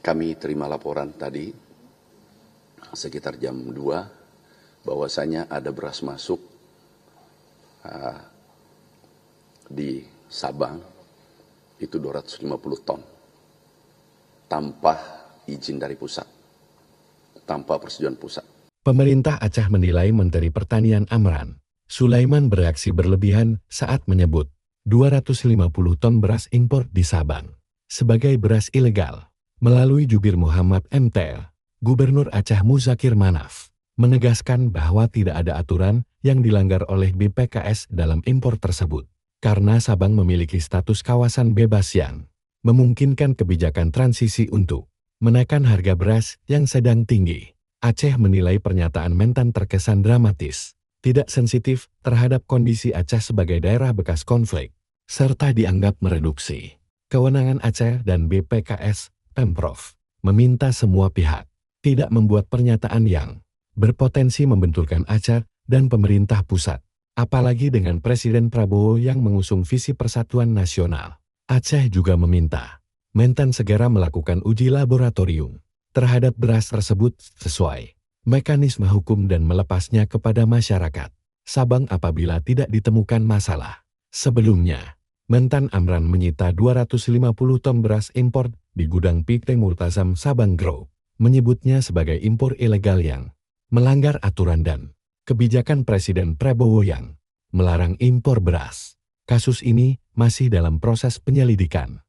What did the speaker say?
Kami terima laporan tadi sekitar jam 2 bahwasanya ada beras masuk di Sabang itu 250 ton tanpa izin dari pusat, tanpa persetujuan pusat. Pemerintah Aceh menilai Menteri Pertanian Amran Sulaiman bereaksi berlebihan saat menyebut 250 ton beras impor di Sabang sebagai beras ilegal. Melalui jubir Muhammad MT, Gubernur Aceh Muzakir Manaf menegaskan bahwa tidak ada aturan yang dilanggar oleh BPKS dalam impor tersebut, karena Sabang memiliki status kawasan bebas yang memungkinkan kebijakan transisi untuk menaikkan harga beras yang sedang tinggi. Aceh menilai pernyataan Mentan terkesan dramatis, tidak sensitif terhadap kondisi Aceh sebagai daerah bekas konflik, serta dianggap mereduksi kewenangan Aceh dan BPKS. Pemprov meminta semua pihak tidak membuat pernyataan yang berpotensi membenturkan Aceh dan pemerintah pusat, apalagi dengan Presiden Prabowo yang mengusung visi persatuan nasional. Aceh juga meminta Mentan segera melakukan uji laboratorium terhadap beras tersebut sesuai mekanisme hukum dan melepasnya kepada masyarakat Sabang apabila tidak ditemukan masalah. Sebelumnya, Mentan Amran menyita 250 ton beras impor di gudang PT Murtazam Sabang Group, menyebutnya sebagai impor ilegal yang melanggar aturan dan kebijakan Presiden Prabowo yang melarang impor beras. Kasus ini masih dalam proses penyelidikan.